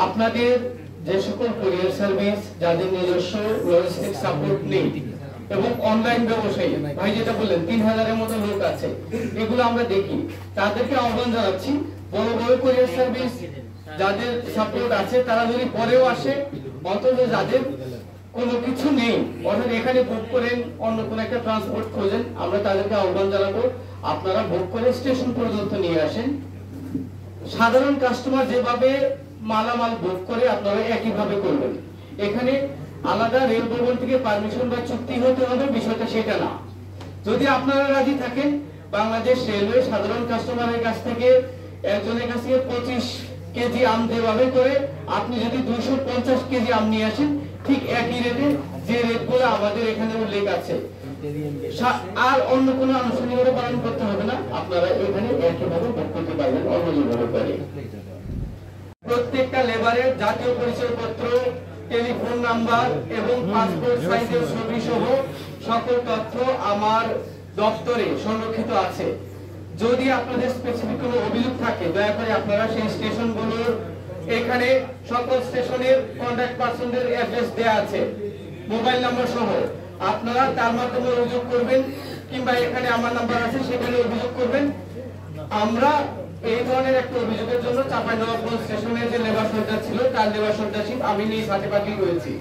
আপনাদের যে সকল কুরিয়ার সার্ভিস যাদের নিজস্ব লজিস্টিক সাপোর্ট নেই এবং অনলাইন ব্যবসায়ী ভাই যেটা বললেন 3000-এর মতো লোক আছে, এগুলো আমরা দেখি, তাদেরকে আহ্বান জানাচ্ছি বড় বড় কুরিয়ার সার্ভিস যাদের সাপোর্ট আছে তারা যদি পরেও আসে, অন্তত যাদের কোনো কিছু নেই অর্থাৎ এখানে বুক করেন অন্য কোনো একটা ট্রান্সপোর্ট খোঁজেন, আমরা তাদেরকে আহ্বান জানাবো আপনারা বুক করে স্টেশন পর্যন্ত নিয়ে আসেন। সাধারণ কাস্টমার যেভাবে মালামাল বুক করে আপনারা একইভাবে করবেন। এখানে আলাদা রেল ভবন থেকে পারমিশন বা চুক্তি হতে হবে, বিষয়টা সেটা না। যদি আপনারা রাজি থাকেন, বাংলাদেশ রেলওয়ে সাধারণ কাস্টমারের কাছ থেকে একজনের কাছ থেকে 25 কেজি আম যেভাবে করে আপনি যদি 250 কেজি আম নিয়ে আসেন, ঠিক একই রেটে যে রেটগুলো আমাদের এখানে উল্লেখ আছে, আর অন্য কোনো আনুষ্ঠানিকতা পালন করতে হবে না, আপনারা এখানে একইভাবে বুক করতে পারবেন অন্য যেভাবে করে। প্রত্যেকটা লেবারের জাতীয় পরিচয়পত্র, টেলিফোন নাম্বার এবং পাসপোর্ট সাইজের ছবি সহ সকল তথ্য আমার দপ্তরে সংরক্ষিত আছে। যদি আপনাদের স্পেসিফিক কোনো অভিযোগ থাকে দয়া করে আপনারা সেই স্টেশনগুলোর এখানে সকল স্টেশনের কন্টাক্ট পারসনদের অ্যাড্রেস দেয়া আছে, মোবাইল নাম্বার সহ, আপনারা তার মাধ্যমে অভিযোগ করবেন কিংবা এখানে আমার নাম্বার আছে সেখানে অভিযোগ করবেন। আমরা এই ধরনের একটা অভিযোগের জন্য চাঁপাইনবাবগঞ্জ স্টেশনের যে লেবার সর্দার ছিল তার লেবার সর্দারশিপ আমি নিজ হাতে বাতিল করেছি।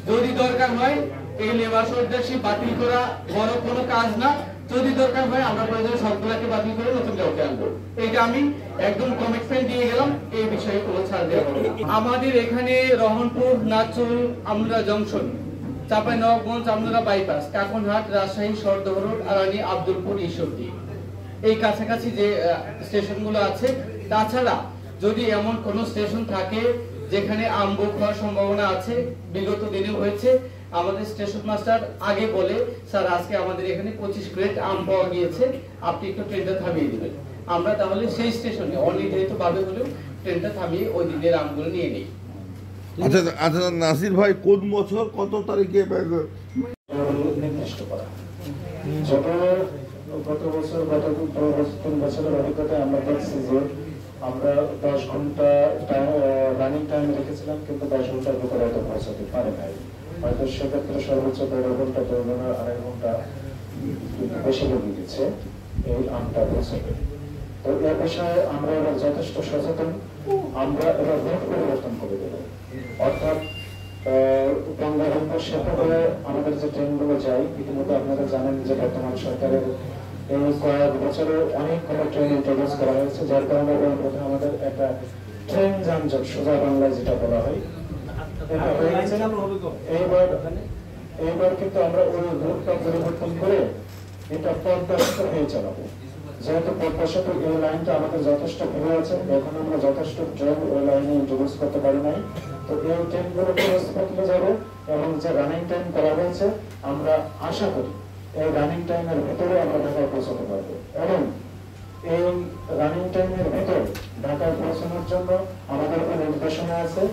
যদি দরকার হয় এই লেবার সর্দারশিপ বাতিল করা বড় কোনো কাজ না, যদি দরকার হয় আমরা প্রয়োজনে সবগুলাকে বাতিল করে নতুন কাউকে আনবো, এইটা আমি একদম কমিটমেন্ট দিয়ে গেলাম, এই বিষয়ে কোনো ছাড় দেওয়া হবে না। আমাদের এখানে Rohanpur, Nachol, Amnura junction, Chapainawabganj Amnura bypass, Kakanhat, Rajshahi, Sardah road, Arani, Abdulpur, Ishwardi, এই কাছাকাছি যে স্টেশনগুলো আছে। তাছাড়া যদি এমন কোন স্টেশন থাকে যেখানে আম বুক হওয়ার সম্ভাবনা আছে, বিগত দিনে হয়েছে, আমাদের স্টেশন মাস্টার আগে বলে স্যার আজকে আমাদের এখানে 25 ক্রেট আম পাওয়া গিয়েছে, আপনি একটু ট্রেনটা থামিয়ে দিবেন, আমরা তাহলে সেই স্টেশনে অনির্ধারিত ভাবে হলেও ট্রেনটা থামিয়ে ওই দিনের আমগুলো নিয়ে নিই। আচ্ছা আচ্ছা নাসির ভাই, কোন বছর কত তারিখে নির্দিষ্ট করা? গত বছর গত 3 বছরের অভিজ্ঞতায় আমরা দেখছি যে আমরা 10 ঘন্টা রানিং টাইম রেখেছিলাম, কিন্তু 10 ঘন্টার ভিতরে হয়তো পৌঁছাতে পারে নাই, হয়তো সেক্ষেত্রে সর্বোচ্চ 13 ঘন্টা, 2.5 ঘন্টা বেশি লেগে গেছে এই আমটা পৌঁছাতে। তো এ বিষয়ে আমরা এবার যথেষ্ট সচেতন, আমরা এবার রুট পরিবর্তন করে দেব, অর্থাৎ বঙ্গবন্ধু সেতু হয়ে আমাদের যে ট্রেনগুলো যায়, ইতিমধ্যে আপনারা জানেন যে বর্তমান সরকারের এই কয়েক বছরে অনেকগুলো ট্রেন ইন্ট্রোডিউস করা হয়েছে, যার কারণে আমাদের একটা ট্রেন যানজট সোজা বাংলায় যেটা বলা হয় এইবার কিন্তু আমরা ওই রুটটা পরিবর্তন করে এটা পদ্মা সেতু হয়ে চালাবো। যেহেতু পদ্মা সেতু এই লাইনটা আমাদের যথেষ্ট ভিড় আছে, এখন আমরা যথেষ্ট ট্রেন ওই লাইনে ইন্ট্রোডিউস করতে পারি নাই, তো এই ট্রেনগুলো পৌঁছতে যাবে এবং যে রানিং টাইম করা হয়েছে আমরা আশা করি এই রানিং টাইমের ভিতরে আমরা ঢাকায় পৌঁছাতে পারবো, এবং এই রানিং টাইমের ভিতরে ঢাকায় পৌঁছানোর জন্য আমাদের কোনো নির্দেশনা আছে,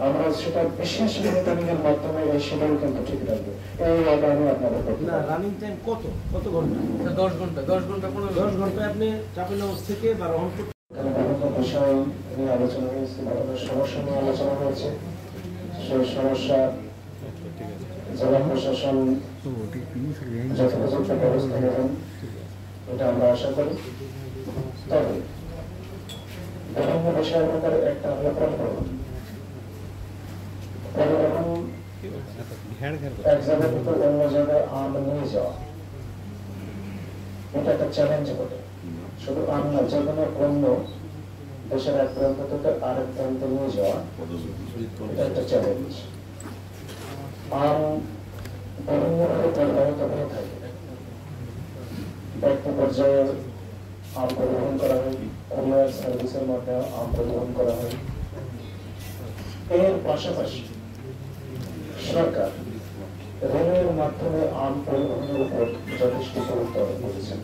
আমরা সেটা বিশেষ মনিটরিং এর মাধ্যমে এই শিডিউল কিন্তু ঠিক রাখবো। এই অর্ডার আমি আপনাদের করতে না, রানিং টাইম কত ঘন্টা? 10 ঘন্টা 10 ঘন্টা আপনি চাঁপাইনবাবগঞ্জ থেকে বা রহনপুর বিভিন্ন বিষয় নিয়ে আলোচনা হয়েছে, বিভিন্ন সমস্যা নিয়ে আলোচনা হয়েছে, সেই সমস্যা জেলা প্রশাসন যথোপযুক্ত ব্যবস্থা নেবেন এটা আমরা আশা করি। তবে বিভিন্ন বিষয়ের মধ্যে একটা হলো পরিবহন, এক জায়গা থেকে অন্য জায়গায় আম নিয়ে যাওয়া, এটা একটা চ্যালেঞ্জ বটে। শুধু আম না, যে কোনো পণ্য দেশের এক প্রান্ত থেকে আরেক প্রান্তে নিয়ে যাওয়া এটা একটা চ্যালেঞ্জ। আম বিভিন্নভাবে পরিবাহিত হয়ে থাকে, ব্যক্তি পর্যায়ে আম পরিবহন করা হয়, কুরিয়ার সার্ভিসের মধ্যে আম পরিবহন করা হয়। এর পাশাপাশি সরকার রেলের মাধ্যমে আম পরিবহনের উপর যথেষ্ট গুরুত্ব আরোপ করেছেন।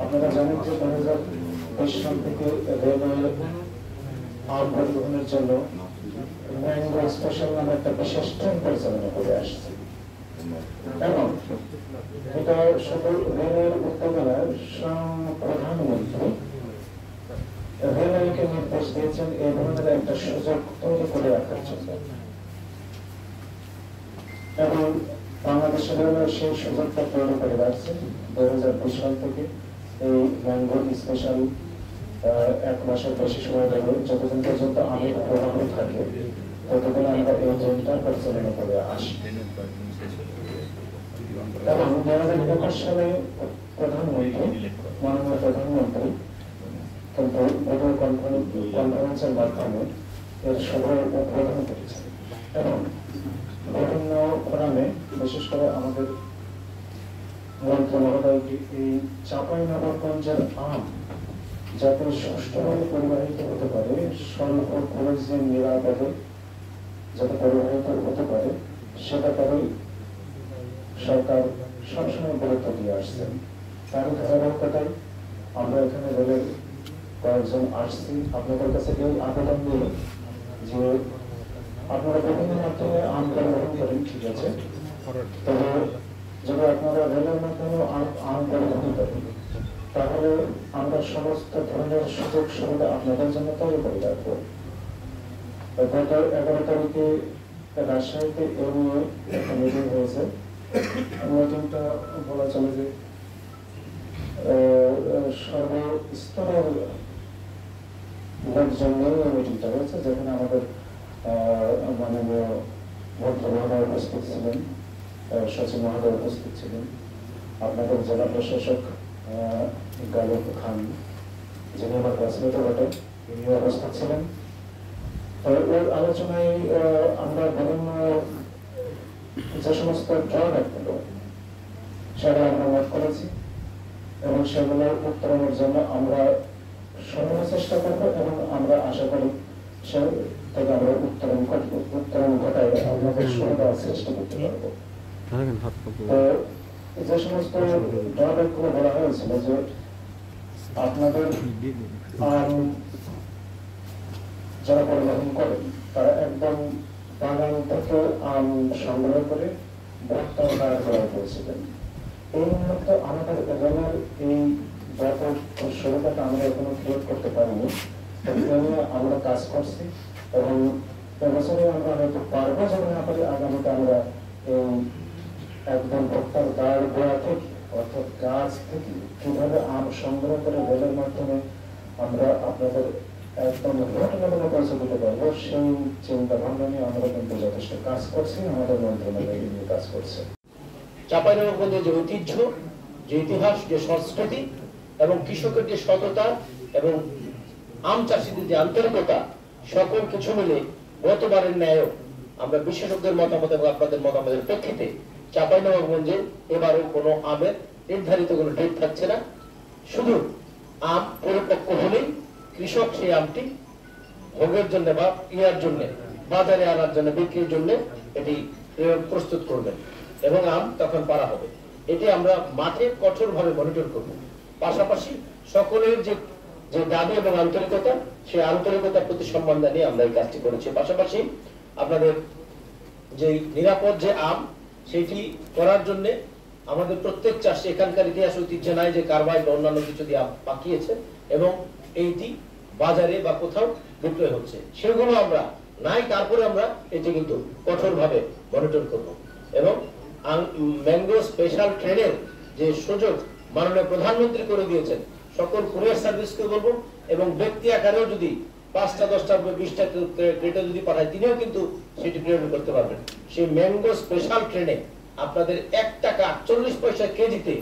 আপনারা জানেন যে 2020 সাল থেকে রেলওয়ে আম পরিবহনের জন্য ম্যাঙ্গো স্পেশাল নামে একটা বিশেষ ট্রেন পরিচালনা করে আসছে, এবং এটা শুধু রেলের উদ্যোগে প্রধানমন্ত্রী রেলওয়েকে নির্দেশ দিয়েছেন এই ধরনের একটা সুযোগ তৈরি করে রাখার জন্য, এবং বাংলাদেশ রেলওয়ে সেই সুযোগটা তৈরি করে রাখছে 2020 সাল থেকে। এই ম্যাঙ্গো স্পেশাল 1 মাসের বেশি সময় ধরে যতদিন পর্যন্ত আমের প্রভাব থাকে ততদিন আমরা এই ট্রেনটা পরিচালনা করে আসি। এবং 2021 সালে মাননীয় প্রধানমন্ত্রী কিন্তু ভিডিও কনফারেন্সের মাধ্যমে এর শুভ উদ্বোধন করেছেন, এবং বিভিন্ন ফোরামে বিশেষ করে আমাদের মন্ত্রী মহোদয়কে এই চাঁপাইনবাবগঞ্জের আম যাতে সুষ্ঠুভাবে পরিবাহিত হতে পারে, স্বল্প খরচে নিরাপদে যাতে পরিবাহিত হতে পারে সে ব্যাপারে সরকার সবসময় গুরুত্ব দিয়ে আসছেন। তার ধারাবাহিকতায় আমরা এখানে রেলের কয়েকজন আসছি আপনাদের কাছে এই আবেদন নিয়ে যে আপনারা বিভিন্ন মাধ্যমে আম পরিবহন করেন, ঠিক আছে, তবে যদি আপনারা রেলের মাধ্যমে আম পরিবহন করেন তাহলে আমরা সমস্ত ধরনের সুযোগ সুবিধা আপনাদের জন্য তৈরি করে রাখবো। গত 11 তারিখে রাজশাহীতে এ নিয়ে একটা মিটিং হয়েছে। মিটিংটা বলা চলে যে সর্বস্তরের লোকজন নিয়ে মিটিংটা হয়েছে, যেখানে আমাদের মাননীয় মন্ত্রী মহোদয় উপস্থিত ছিলেন, সচিব মহোদয় উপস্থিত ছিলেন, আপনাদের জেলা প্রশাসক গালিব খান যিনি আমার ক্লাসমেটও বটে তিনি উপস্থিত ছিলেন। ওই আলোচনায় আমরা বিভিন্ন যে সমস্ত ড্রব্যাকগুলো সেটা আমরা নোট করেছি এবং সেগুলো উত্তরণের জন্য আমরা সর্ব চেষ্টা করবো, এবং আমরা আশা করি সে থেকে আমরা উত্তরণ ঘটায় আপনাদের সুবিধা সৃষ্টি করতে পারবো। তো যে সমস্ত ড্রব্যাকগুলো বলা হয়েছিল যে আপনাদের যারা পরিবহন করেন তারা একদম বাগান থেকে আম সংগ্রহ করে ভর্তা দাঁড় করা হয়েছিলেন। এই মুহূর্তে আমাদের রেলের এই ব্যাপক সুবিধাটা আমরা এখনো ক্রিয়েট করতে পারিনি, আমরা কাজ করছি এবং এবছরে আমরা হয়তো পারবো, যখন না পারি আগামীতে আমরা এই একদম ভর্তার দাঁড় গোড়া থেকে অর্থাৎ গাছ থেকে কিভাবে আম সংগ্রহ করে রেলের মাধ্যমে আমরা আপনাদের একদম ঘটনাগুলো পৌঁছে দিতে পারবো সেই চিন্তা ভাবনা নিয়ে আমরা কিন্তু যথেষ্ট কাজ করছি, আমাদের মন্ত্রণালয় নিয়ে কাজ করছে। চাঁপাইনবাবগঞ্জের যে ঐতিহ্য, যে ইতিহাস, যে সংস্কৃতি এবং কৃষকের যে সততা এবং আম চাষীদের যে আন্তরিকতা, সকল কিছু মিলে গতবারের ন্যায় আমরা বিশেষজ্ঞদের মতামত এবং আপনাদের মতামতের প্রেক্ষিতে চাঁপাইনবাবগঞ্জে এবারও কোনো আমের নির্ধারিত কোনো ডেট থাকছে না। শুধু আম পরিপক্ক হলেই কৃষক সেই আমটি ভোগের জন্য বা ইয়ার জন্য বাজারে আনার জন্য, বিক্রির জন্য এটি প্রস্তুত করবেন এবং আম তখন পারা হবে। এটি আমরা মাঠে কঠোরভাবে মনিটর করব। পাশাপাশি সকলের যে দাবি এবং আন্তরিকতা, সেই আন্তরিকতার প্রতি সম্মান জানিয়ে আমরা এই কাজটি করেছি। পাশাপাশি আপনাদের যে নিরাপদ যে আম সেটি করার জন্য আমাদের প্রত্যেক চাষি এখানকার ইতিহাস ঐতিহ্য নাই যে কারবাই বা অন্যান্য কিছু দিয়ে আম পাকিয়েছে এবং এইটি বাজারে বা কোথাও বিক্রয় হচ্ছে, সেগুলো আমরা নাই, তারপরে আমরা এটি কিন্তু কঠোরভাবে মনিটর করব। এবং ম্যাঙ্গো স্পেশাল ট্রেনের যে সুযোগ মাননীয় প্রধানমন্ত্রী করে দিয়েছেন, সকল কুরিয়ার সার্ভিসকে বলবো এবং ব্যক্তি আকারেও যদি 5টা 10টা 20টা ক্রেটা যদি পাঠায় তিনিও কিন্তু সেটি প্রেরণ করতে পারবেন। সেই ম্যাঙ্গো স্পেশাল ট্রেনে আপনাদের 1 টাকা 48 পয়সা কেজিতে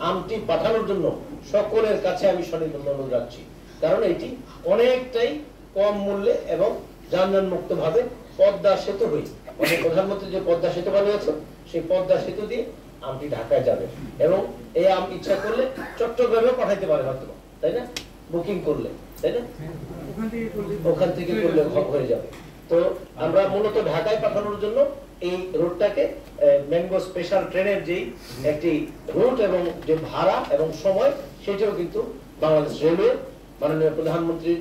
আমটি পাঠানোর জন্য সকলের কাছে আমি সনির্বন্ধ অনুরোধ রাখছি, কারণ এটি অনেকটাই কম মূল্যে এবং যানজট মুক্ত ভাবে পদ্মা সেতু হয়ে প্রধানমন্ত্রী যে পদ্মা সেতু বানিয়েছে সেই পদ্মা সেতু দিয়ে আমটি ঢাকায় যাবে এবং এই আম ইচ্ছা করলে চট্টগ্রামে পাঠাইতে পারে হয়তো, তাই না, বুকিং করলে, তাই না, ওখান থেকে করলে হয়ে যাবে। তো আমরা মূলত ঢাকায় পাঠানোর জন্য এই রুটটাকে ম্যাঙ্গো স্পেশাল ট্রেনের যেই একটি রুট এবং যে ভাড়া এবং সময় সেটাও কিন্তু বাংলাদেশ রেলওয়ে মাননীয় প্রধানমন্ত্রীর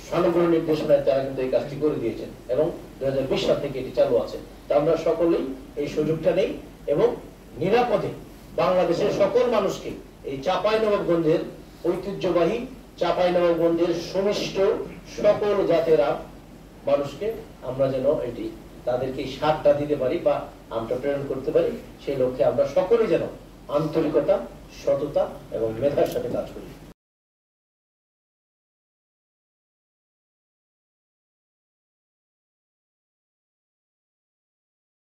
সানুগ্রহ নির্দেশনায় তারা কিন্তু এই কাজটি করে দিয়েছেন এবং 2020 সাল থেকে এটি চালু আছে। তা আমরা সকলেই এই সুযোগটা নেই এবং নিরাপদে বাংলাদেশের সকল মানুষকে এই চাঁপাইনবাবগঞ্জের ঐতিহ্যবাহী চাঁপাইনবাবগঞ্জের সুমিষ্ট সকল জাতেরা মানুষকে আমরা যেন এটি তাদেরকে এই সারটা দিতে পারি বা আমটা প্রেরণ করতে পারি, সেই লক্ষ্যে আমরা সকলে যেন আন্তরিকতা, সততা এবং মেধার সাথে কাজ করি।